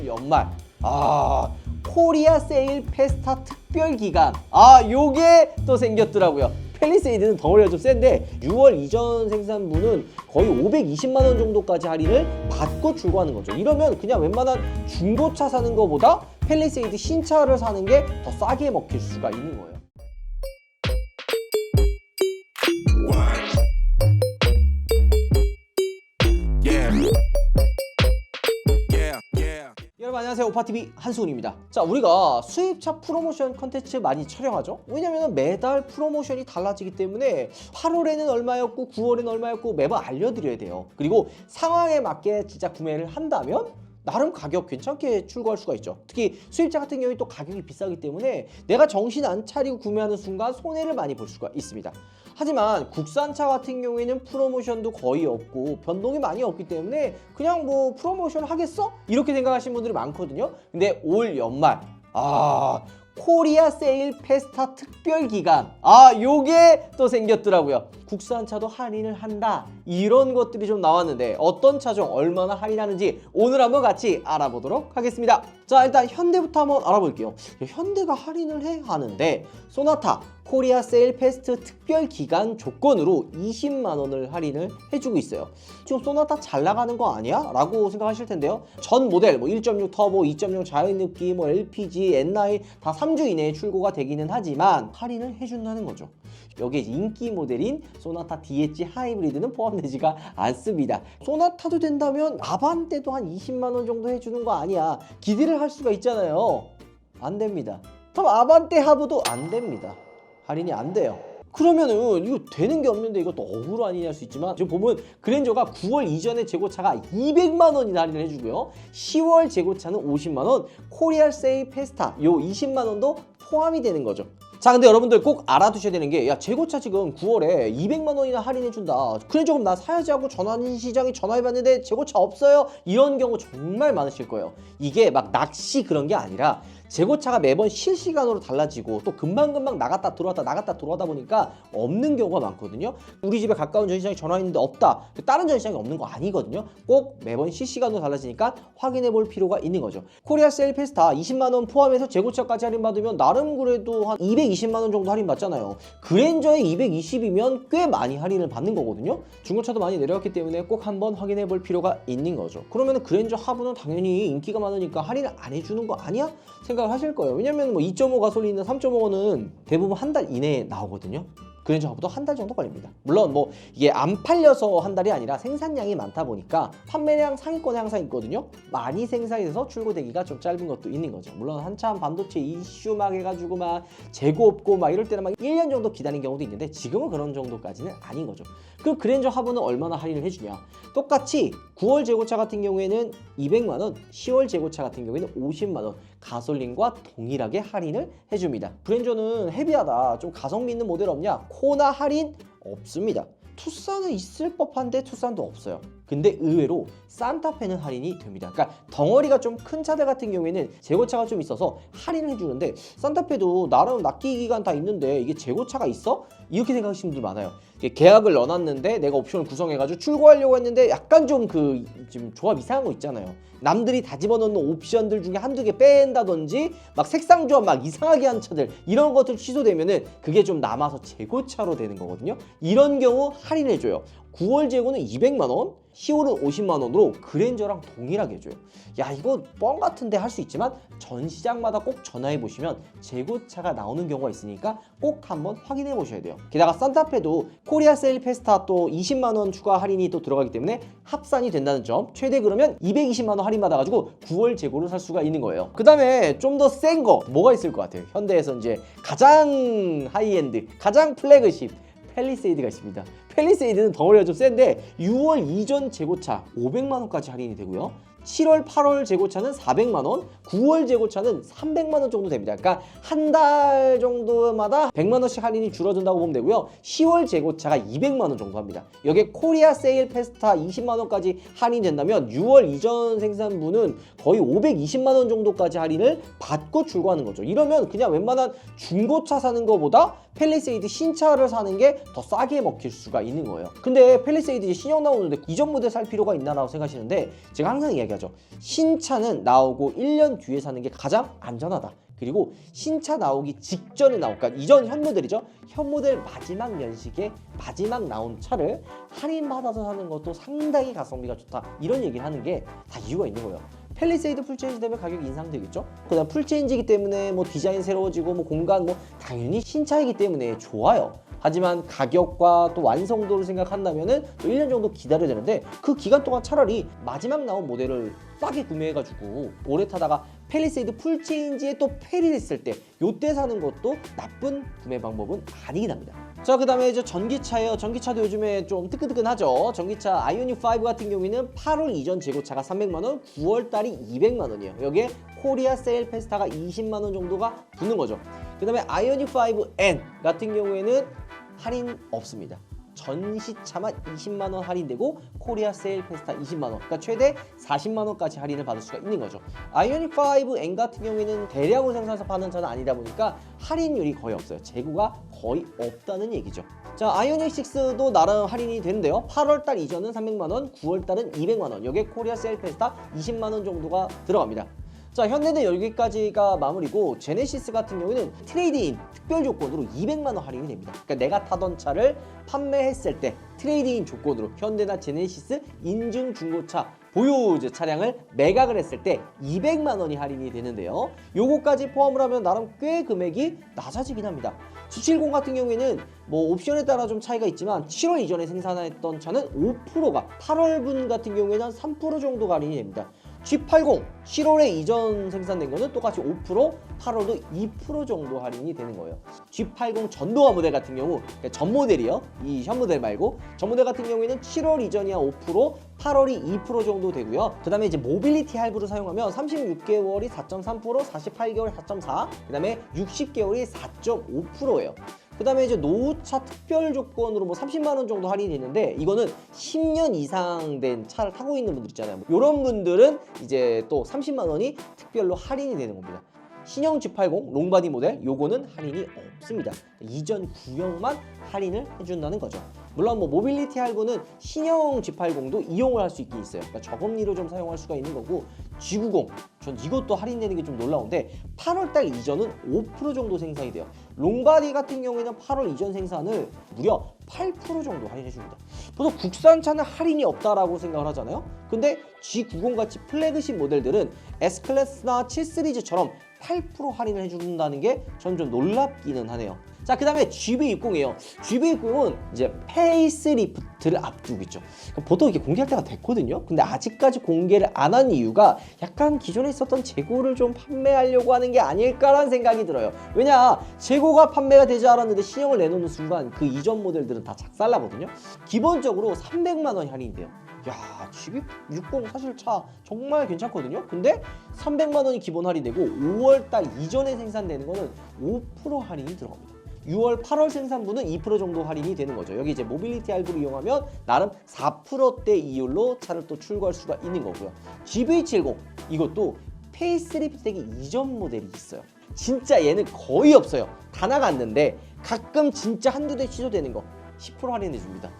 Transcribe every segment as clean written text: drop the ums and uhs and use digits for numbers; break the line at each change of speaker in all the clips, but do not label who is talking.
연말 코리아 세일 페스타 특별 기간 요게 또 생겼더라고요. 팰리세이드는 덩어리가 좀 센데 6월 이전 생산분은 거의 520만 원 정도까지 할인을 받고 출고하는 거죠. 이러면 그냥 웬만한 중고차 사는 거보다 팰리세이드 신차를 사는 게 더 싸게 먹힐 수가 있는 거예요. 여러분 안녕하세요. 오빠TV 한수훈입니다. 자, 우리가 수입차 프로모션 컨텐츠 많이 촬영하죠. 왜냐면 매달 프로모션이 달라지기 때문에 8월에는 얼마였고 9월에는 얼마였고 매번 알려드려야 돼요. 그리고 상황에 맞게 진짜 구매를 한다면 나름 가격 괜찮게 출고할 수가 있죠. 특히 수입차 같은 경우에 또 가격이 비싸기 때문에 내가 정신 안 차리고 구매하는 순간 손해를 많이 볼 수가 있습니다. 하지만 국산차 같은 경우에는 프로모션도 거의 없고 변동이 많이 없기 때문에 그냥 뭐 프로모션 하겠어? 이렇게 생각하시는 분들이 많거든요. 근데 올 연말 코리아 세일 페스타 특별 기간 요게 또 생겼더라고요. 국산차도 할인을 한다, 이런 것들이 좀 나왔는데 어떤 차종 얼마나 할인하는지 오늘 한번 같이 알아보도록 하겠습니다. 자, 일단 현대부터 한번 알아볼게요. 현대가 할인을 하는데 소나타 코리아 세일 페스트 특별 기간 조건으로 20만 원을 할인을 해주고 있어요. 지금 소나타 잘 나가는 거 아니야? 라고 생각하실 텐데요. 전 모델 1.6 터보, 2.0 자연흡기, LPG, N9 다 3주 이내에 출고가 되기는 하지만 할인을 해준다는 거죠. 여기에 인기 모델인 소나타 DH 하이브리드는 포함되지가 않습니다. 소나타도 된다면 아반떼도 한 20만 원 정도 해주는 거 아니야? 기대를 할 수가 있잖아요. 안 됩니다. 그럼 아반떼 하부도 안 됩니다. 할인이 안 돼요. 그러면은 이거 되는 게 없는데 이것도 억울로 아니냐 할 수 있지만 지금 보면 그랜저가 9월 이전에 재고차가 200만 원이나 할인을 해주고요. 10월 재고차는 50만 원, 코리아 세일 페스타 요 20만 원도 포함이 되는 거죠. 자, 근데 여러분들 꼭 알아두셔야 되는 게 재고차 지금 9월에 200만 원이나 할인해준다. 그랜저 그럼 나 사야지 하고 전환시장에 전화해봤는데 재고차 없어요? 이런 경우 정말 많으실 거예요. 이게 막 낚시 그런 게 아니라 재고차가 매번 실시간으로 달라지고 또 금방금방 나갔다 들어왔다 보니까 없는 경우가 많거든요. 우리 집에 가까운 전시장에 전화했는데 없다. 다른 전시장에 없는 거 아니거든요. 꼭 매번 실시간으로 달라지니까 확인해 볼 필요가 있는 거죠. 코리아 세일 페스타 20만 원 포함해서 재고차까지 할인받으면 나름 그래도 한 220만 원 정도 할인받잖아요. 그랜저에 220이면 꽤 많이 할인을 받는 거거든요. 중고차도 많이 내려왔기 때문에 꼭 한번 확인해 볼 필요가 있는 거죠. 그러면 그랜저 하부는 당연히 인기가 많으니까 할인을 안 해주는 거 아니야? 생각을 하실 거예요. 왜냐면 2.5 가솔린이나 3.5는 대부분 한 달 이내에 나오거든요. 그랜저 하부도 한 달 정도 걸립니다. 물론 이게 안 팔려서 한 달이 아니라 생산량이 많다 보니까 판매량 상위권에 항상 있거든요. 많이 생산돼서 출고되기가 좀 짧은 것도 있는 거죠. 물론 한참 반도체 이슈 막 해가지고 막 재고 없고 막 이럴 때는 막 1년 정도 기다린 경우도 있는데 지금은 그런 정도까지는 아닌 거죠. 그럼 그랜저 하부는 얼마나 할인을 해주냐? 똑같이 9월 재고차 같은 경우에는 200만 원, 10월 재고차 같은 경우에는 50만 원 가솔린과 동일하게 할인을 해줍니다. 그랜저는 헤비하다, 좀 가성비 있는 모델 없냐? 코나 할인 없습니다. 투싼은 있을 법한데 투싼도 없어요. 근데 의외로 산타페는 할인이 됩니다. 그러니까 덩어리가 좀 큰 차들 같은 경우에는 재고차가 좀 있어서 할인을 해주는데 산타페도 나름 납기 기간 다 있는데 이게 재고차가 있어? 이렇게 생각하시는 분들 많아요. 계약을 넣어놨는데 내가 옵션을 구성해가지고 출고하려고 했는데 약간 좀 지금 조합 이상한 거 있잖아요. 남들이 다 집어넣는 옵션들 중에 한두 개 뺀다든지 막 색상 조합 막 이상하게 한 차들, 이런 것들 취소되면은 그게 좀 남아서 재고차로 되는 거거든요. 이런 경우 할인해줘요. 9월 재고는 200만 원, 10월은 50만 원으로 그랜저랑 동일하게 해줘요. 이거 뻥 같은데 할 수 있지만 전 시장마다 꼭 전화해 보시면 재고차가 나오는 경우가 있으니까 꼭 한번 확인해 보셔야 돼요. 게다가 산타페도 코리아 세일 페스타 또 20만 원 추가 할인이 또 들어가기 때문에 합산이 된다는 점. 최대 그러면 220만 원 할인 받아가지고 9월 재고를 살 수가 있는 거예요. 그 다음에 좀 더 센 거 뭐가 있을 것 같아요? 현대에서 이제 가장 하이엔드, 가장 플래그십 팰리세이드가 있습니다. 팰리세이드는 덩어리가 좀 센데 6월 이전 재고차 500만 원까지 할인이 되고요. 7월, 8월 재고차는 400만 원, 9월 재고차는 300만 원 정도 됩니다. 그러니까 한 달 정도마다 100만 원씩 할인이 줄어든다고 보면 되고요. 10월 재고차가 200만 원 정도 합니다. 여기에 코리아 세일 페스타 20만 원까지 할인된다면 6월 이전 생산분은 거의 520만 원 정도까지 할인을 받고 출고하는 거죠. 이러면 그냥 웬만한 중고차 사는 거보다 팰리세이드 신차를 사는 게 더 싸게 먹힐 수가 있는 거예요. 근데 팰리세이드 신형 나오는데 이전 모델 살 필요가 있나라고 생각하시는데 제가 항상 이야기해요. 이야기하죠. 신차는 나오고 1년 뒤에 사는 게 가장 안전하다. 그리고 신차 나오기 직전에 그러니까 이전 현 모델이죠. 현 모델 마지막 연식에 마지막 나온 차를 할인받아서 사는 것도 상당히 가성비가 좋다. 이런 얘기를 하는 게 다 이유가 있는 거예요. 팰리세이드 풀체인지 되면 가격이 인상되겠죠. 그다음 풀체인지이기 때문에 뭐 디자인 새로워지고 뭐 공간 뭐 당연히 신차이기 때문에 좋아요. 하지만 가격과 또 완성도를 생각한다면은 또 1년 정도 기다려야 되는데 그 기간 동안 차라리 마지막 나온 모델을 싸게 구매해가지고 오래 타다가 팰리세이드 풀체인지에 또 페리 됐을 때 요때 사는 것도 나쁜 구매 방법은 아니긴 합니다. 자, 그 다음에 이제 전기차예요. 전기차도 요즘에 좀 뜨끈뜨끈하죠. 전기차 아이오닉 5 같은 경우에는 8월 이전 재고차가 300만원, 9월달이 200만원이에요. 여기에 코리아 세일 페스타가 20만원 정도가 붙는 거죠. 그 다음에 아이오닉 5N 같은 경우에는 할인 없습니다. 전시차만 20만원 할인되고 코리아 세일 페스타 20만원, 그러니까 최대 40만원까지 할인을 받을 수가 있는 거죠. 아이오닉 5N 같은 경우에는 대량으로 생산해서 파는 차는 아니다 보니까 할인율이 거의 없어요. 재고가 거의 없다는 얘기죠. 자, 아이오닉 6도 나름 할인이 되는데요. 8월달 이전은 300만원, 9월달은 200만원, 여기에 코리아 세일 페스타 20만원 정도가 들어갑니다. 자, 현대는 여기까지가 마무리고 제네시스 같은 경우에는 트레이드인 특별 조건으로 200만원 할인이 됩니다. 그러니까 내가 타던 차를 판매했을 때 트레이드인 조건으로 현대나 제네시스 인증 중고차 보유 차량을 매각을 했을 때 200만원이 할인이 되는데요. 요거까지 포함을 하면 나름 꽤 금액이 낮아지긴 합니다. G70 같은 경우에는 뭐 옵션에 따라 좀 차이가 있지만 7월 이전에 생산했던 차는 5%가 8월분 같은 경우에는 3% 정도가 할인이 됩니다. G80 7월에 이전 생산된 거는 똑같이 5%, 8월도 2% 정도 할인이 되는 거예요. G80 전동화 모델 같은 경우, 그러니까 전 모델이요. 이 현 모델 말고 전 모델 같은 경우에는 7월 이전이야 5%, 8월이 2% 정도 되고요. 그 다음에 이제 모빌리티 할부를 사용하면 36개월이 4.3%, 48개월 4.4%, 그 다음에 60개월이 4.5%예요. 그 다음에 이제 노후차 특별 조건으로 뭐 30만원 정도 할인이 되는데, 이거는 10년 이상 된 차를 타고 있는 분들 있잖아요. 이런 분들은 이제 또 30만원이 특별로 할인이 되는 겁니다. 신형 G80 롱바디 모델 요거는 할인이 없습니다. 이전 구형만 할인을 해준다는 거죠. 물론 뭐 모빌리티 할부는 신형 G80도 이용을 할 수 있긴 있어요. 그러니까 저금리로 좀 사용할 수가 있는 거고, G90 전 이것도 할인되는 게 좀 놀라운데 8월달 이전은 5% 정도 생산이 돼요. 롱바디 같은 경우에는 8월 이전 생산을 무려 8% 정도 할인해 줍니다. 보통 국산차는 할인이 없다라고 생각을 하잖아요. 근데 G90 같이 플래그십 모델들은 S클래스나 7 시리즈처럼 8% 할인을 해준다는 게 점점 놀랍기는 하네요. 자, 그 다음에 GV60이에요. GV60은 이제 페이스리프트를 앞두고 있죠. 보통 이게 공개할 때가 됐거든요. 근데 아직까지 공개를 안 한 이유가 약간 기존에 있었던 재고를 좀 판매하려고 하는 게 아닐까라는 생각이 들어요. 왜냐, 재고가 판매가 되지 않았는데 신형을 내놓는 순간 그 이전 모델들은 다 작살나거든요. 기본적으로 300만 원이 할인이 돼요. 야, GV60 사실 차 정말 괜찮거든요. 근데 300만 원이 기본 할인되고 5월달 이전에 생산되는 거는 5% 할인이 들어갑니다. 6월, 8월 생산분은 2% 정도 할인이 되는 거죠. 여기 이제 모빌리티 할부를 이용하면 나름 4%대 이율로 차를 또 출고할 수가 있는 거고요. GV70 이것도 페이스리프트 되기 이전 모델이 있어요. 진짜 얘는 거의 없어요. 다 나갔는데 가끔 진짜 한두 대 시도되는 거 10% 할인해 줍니다.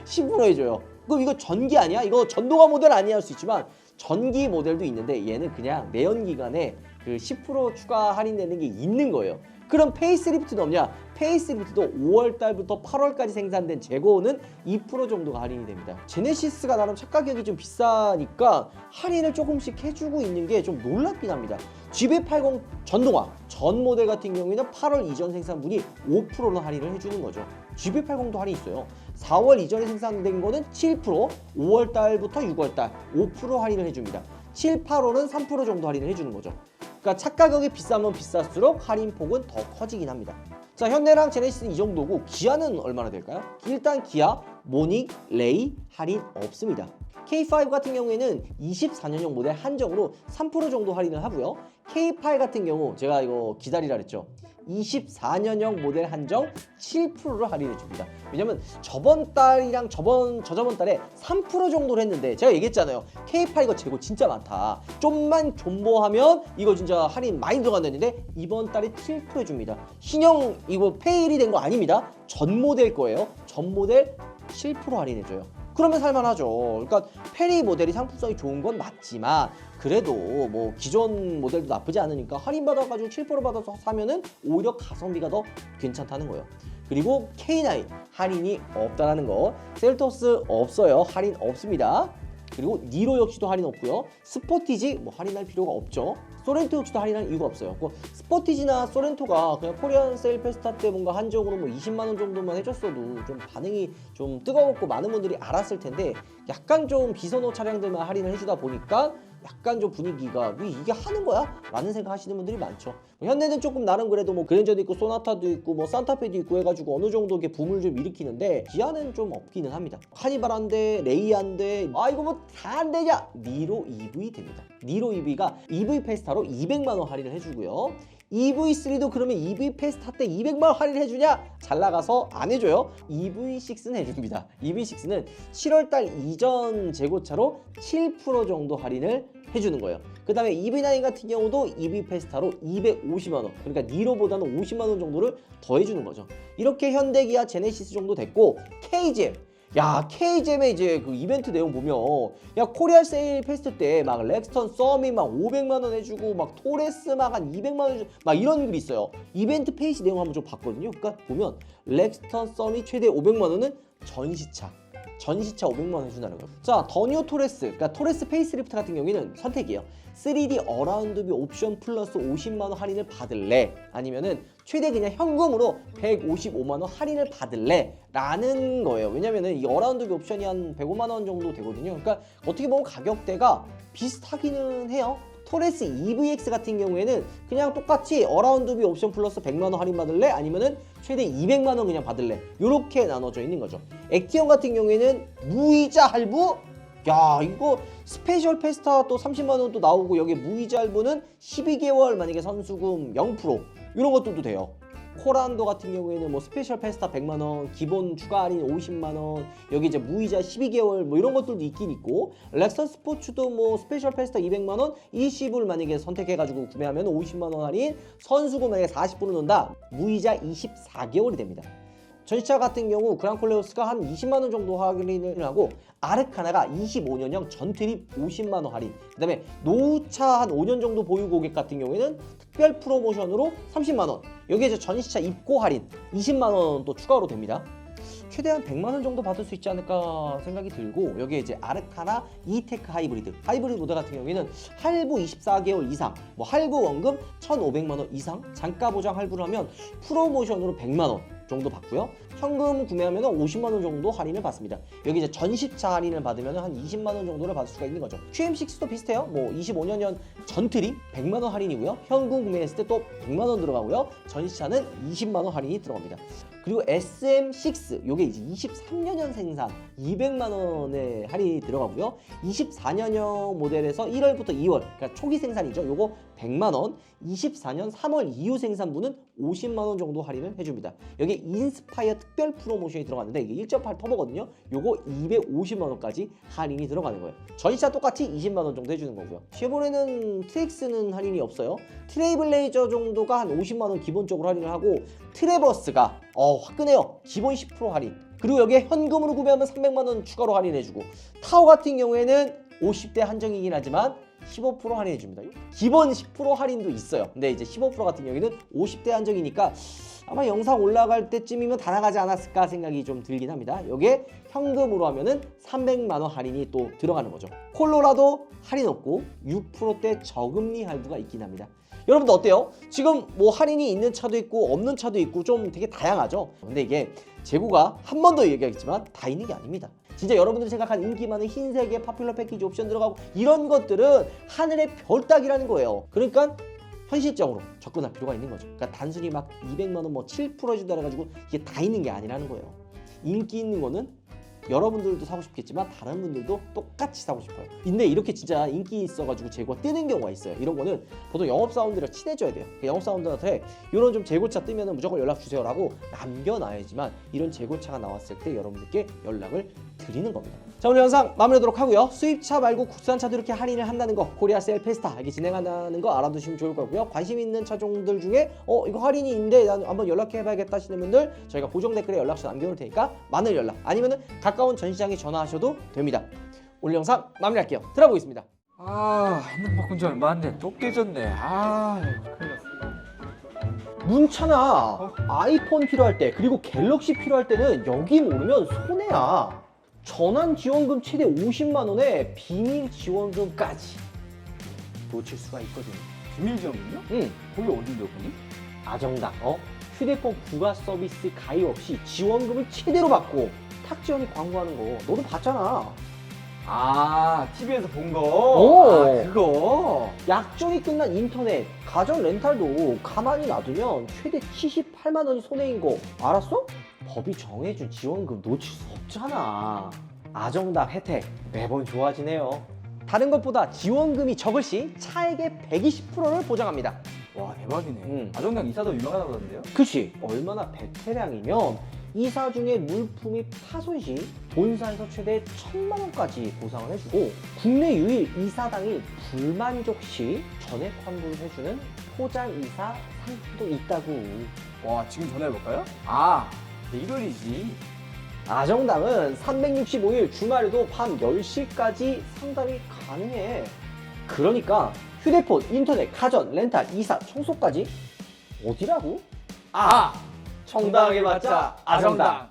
10% 해줘요. 그럼 이거 전기 아니야? 이거 전동화 모델 아니야? 할 수 있지만 전기 모델도 있는데 얘는 그냥 내연기관에 그 10% 추가 할인되는 게 있는 거예요. 그럼 페이스리프트는 없냐? 페이스리프트도 5월달부터 8월까지 생산된 재고는 2% 정도가 할인이 됩니다. 제네시스가 나름 차 가격이 좀 비싸니까 할인을 조금씩 해주고 있는 게 좀 놀랍긴 합니다. GV80 전동화 전 모델 같은 경우에는 8월 이전 생산분이 5%는 할인을 해주는 거죠. GV80도 할인이 있어요. 4월 이전에 생산된 거는 7%, 5월달부터 6월달 5% 할인을 해줍니다. 7, 8월은 3% 정도 할인을 해주는 거죠. 그러니까 차 가격이 비싸면 비쌀수록 할인 폭은 더 커지긴 합니다. 자, 현대랑 제네시스는 이 정도고 기아는 얼마나 될까요? 일단 기아, 모닉, 레이 할인 없습니다. K5 같은 경우에는 24년형 모델 한정으로 3% 정도 할인을 하고요. K8 같은 경우 제가 이거 기다리라 그랬죠. 24년형 모델 한정 7%를 할인해 줍니다. 왜냐면 저번 달이랑 저저번 달에 3% 정도를 했는데 제가 얘기했잖아요. K8 이거 재고 진짜 많다. 좀만 존버하면 이거 진짜 할인 많이 들어간다는데 이번 달에 7% 해줍니다. 신형 이거 페일이 된 거 아닙니다. 전 모델 거예요. 전 모델 7% 할인해줘요. 그러면 살만하죠. 그러니까 페리 모델이 상품성이 좋은 건 맞지만 그래도 뭐 기존 모델도 나쁘지 않으니까 할인 받아가지고 7% 받아서 사면은 오히려 가성비가 더 괜찮다는 거예요. 그리고 K9 할인이 없다라는 거. 셀토스 없어요. 할인 없습니다. 그리고 니로 역시도 할인 없고요. 스포티지 뭐 할인할 필요가 없죠. 소렌토 역시도 할인할 이유가 없어요. 스포티지나 소렌토가 그냥 코리안 세일 페스타 때 뭔가 한정으로 뭐 20만 원 정도만 해줬어도 좀 반응이 좀 뜨거웠고 많은 분들이 알았을 텐데 약간 좀 비선호 차량들만 할인을 해주다 보니까 약간 좀 분위기가 왜 이게 하는 거야? 라는 생각 하시는 분들이 많죠. 현대는 조금 나름 그래도 뭐 그랜저도 있고 소나타도 있고 뭐 산타페도 있고 해가지고 어느 정도 이게 붐을 좀 일으키는데 기아는 좀 없기는 합니다. 카니발 한 대, 레이 한 대, 아 이거 뭐 다 안 되냐? 니로 EV 됩니다. 니로 EV가 EV 페스타로 200만 원 할인을 해주고요. EV3도 그러면 EV 페스타 때 200만 원 할인 해주냐? 잘 나가서 안 해줘요. EV6는 해줍니다. EV6는 7월달 이전 재고차로 7% 정도 할인을 해주는 거예요. 그 다음에 EV9 같은 경우도 EV 페스타로 250만 원, 그러니까 니로보다는 50만 원 정도를 더 해주는 거죠. 이렇게 현대, 기아, 제네시스 정도 됐고, KGM. 야, KGM의 이제 그 이벤트 내용 보면 야 코리아 세일 페스트 때 막 렉스턴 썸이 막 500만 원 해주고 막 토레스 막 한 200만 원 해주고 막 이런 글이 있어요. 이벤트 페이지 내용 한번 좀 봤거든요. 그러니까 보면 렉스턴 썸이 최대 500만 원은 전시차 500만 원 해준다는 거예요. 자, 더 뉴 토레스, 그러니까 토레스 페이스리프트 같은 경우에는 선택이에요. 3D 어라운드 뷰 옵션 플러스 50만 원 할인을 받을래? 아니면은 최대 그냥 현금으로 155만 원 할인을 받을래? 라는 거예요. 왜냐면은 이 어라운드 뷰 옵션이 한 105만 원 정도 되거든요. 그러니까 어떻게 보면 가격대가 비슷하기는 해요. 토레스 EVX 같은 경우에는 그냥 똑같이 어라운드 뷰 옵션 플러스 100만 원 할인 받을래? 아니면은 최대 200만 원 그냥 받을래? 요렇게 나눠져 있는 거죠. 액티온 같은 경우에는 무이자 할부? 야, 이거 스페셜 페스타 또 30만 원 또 나오고 여기 무이자 할부는 12개월 만약에 선수금 0% 이런 것들도 돼요. 코란도 같은 경우에는 뭐 스페셜 페스타 100만 원, 기본 추가 할인 50만 원, 여기 이제 무이자 12개월 뭐 이런 것들도 있긴 있고, 렉선 스포츠도 뭐 스페셜 페스타 200만 원, 일시불 만약에 선택해가지고 구매하면 50만 원 할인, 선수금 만약에 40% 넣는다, 무이자 24개월이 됩니다. 전시차 같은 경우 그랑콜레오스가 한 20만 원 정도 할인을 하고, 아르카나가 25년형 전트립 50만 원 할인, 그 다음에 노후차 한 5년 정도 보유 고객 같은 경우에는 특별 프로모션으로 30만 원, 여기에 이제 전시차 입고 할인 20만 원 또 추가로 됩니다. 최대한 100만 원 정도 받을 수 있지 않을까 생각이 들고, 여기에 이제 아르카나 이테크 하이브리드 모델 같은 경우에는 할부 24개월 이상, 뭐 할부 원금 1,500만 원 이상, 잔가 보장 할부를 하면 프로모션으로 100만 원 정도 받고요. 현금 구매하면 50만 원 정도 할인을 받습니다. 여기 이제 전시차 할인을 받으면 한 20만 원 정도를 받을 수가 있는 거죠. QM6도 비슷해요. 뭐 25년형 전트림 100만 원 할인이고요. 현금 구매했을 때 또 100만 원 들어가고요. 전시차는 20만 원 할인이 들어갑니다. 그리고 SM6, 요게 이제 23년형 생산 200만 원의 할인이 들어가고요. 24년형 모델에서 1월부터 2월, 그러니까 초기 생산이죠. 요거 100만 원, 24년 3월 이후 생산분은 50만 원 정도 할인을 해줍니다. 여기 인스파이어 특별 프로모션이 들어갔는데 이게 1.8 터보거든요. 요거 250만 원까지 할인이 들어가는 거예요. 전시차 똑같이 20만 원 정도 해주는 거고요. 쉐보레는 트랙스는 할인이 없어요. 트레이블레이저 정도가 한 50만 원 기본적으로 할인을 하고, 트레버스가 화끈해요. 기본 10% 할인. 그리고 여기에 현금으로 구매하면 300만 원 추가로 할인해주고, 타오 같은 경우에는 50대 한정이긴 하지만 15% 할인해줍니다. 기본 10% 할인도 있어요. 근데 이제 15% 같은 경우에는 50대 한정이니까 아마 영상 올라갈 때쯤이면 다 나가지 않았을까 생각이 좀 들긴 합니다. 여기에 현금으로 하면은 300만 원 할인이 또 들어가는 거죠. 콜로라도 할인 없고 6%대 저금리 할부가 있긴 합니다. 여러분들 어때요? 지금 뭐 할인이 있는 차도 있고 없는 차도 있고 좀 되게 다양하죠? 근데 이게 재고가 한 번 더 얘기하겠지만 다 있는 게 아닙니다. 진짜 여러분들이 생각하는 인기 많은 흰색의 파퓰러 패키지 옵션 들어가고 이런 것들은 하늘의 별 따기라는 거예요. 그러니까 현실적으로 접근할 필요가 있는 거죠. 그러니까 단순히 막 200만 원 뭐 7% 해준다 해가지고 이게 다 있는 게 아니라는 거예요. 인기 있는 거는 여러분들도 사고 싶겠지만 다른 분들도 똑같이 사고 싶어요. 근데 이렇게 진짜 인기 있어가지고 재고가 뜨는 경우가 있어요. 이런 거는 보통 영업사원들이랑 친해져야 돼요. 영업사원들한테 이런 좀 재고차 뜨면 무조건 연락 주세요 라고 남겨놔야지만 이런 재고차가 나왔을 때 여러분들께 연락을 드리는 겁니다. 자, 오늘 영상 마무리하도록 하고요. 수입차 말고 국산차도 이렇게 할인을 한다는 거, 코리아셀 페스타 이렇게 진행한다는 거 알아두시면 좋을 거고요. 관심 있는 차종들 중에 이거 할인이 있는데 난 한번 연락해봐야겠다 하시는 분들 저희가 고정 댓글에 연락처 남겨놓을 테니까 많은 연락 아니면은 가까운 전시장에 전화하셔도 됩니다. 오늘 영상 마무리할게요. 들어보겠습니다.
핸드폰 바꾼 지 얼마 안 돼. 또 깨졌네. 이거 큰일 났어.
문차나 아이폰 필요할 때 그리고 갤럭시 필요할 때는 여기 모르면 손해야. 전환 지원금 최대 50만 원에 비밀 지원금까지 놓칠 수가 있거든.
비밀 지원금요?
응.
거기 어딘데요, 거기?
아정당 휴대폰 부가 서비스 가입 없이 지원금을 최대로 받고 탁지원이 광고하는 거 너도 봤잖아.
TV에서 본 거?
오.
그거?
약정이 끝난 인터넷 가전 렌탈도 가만히 놔두면 최대 78만 원이 손해인 거 알았어? 법이 정해준 지원금 놓칠 수 없잖아. 아정당 혜택 매번 좋아지네요. 다른 것보다 지원금이 적을 시 차액의 120%를 보장합니다.
와, 대박이네.
응.
아정당 이사도 유명하다고 하던데요?
그치? 얼마나 베테랑이면 이사 중에 물품이 파손 시 본사에서 최대 1,000만 원까지 보상을 해주고 국내 유일 이사당이 불만족 시 전액 환불을 해주는 포장 이사 상품도 있다고.
와, 지금 전화해볼까요? 이걸이지.
아정당은 365일 주말에도 밤 10시까지 상담이 가능해. 그러니까 휴대폰, 인터넷, 가전, 렌탈, 이사, 청소까지 어디라고? 정당하게 받자 아정당.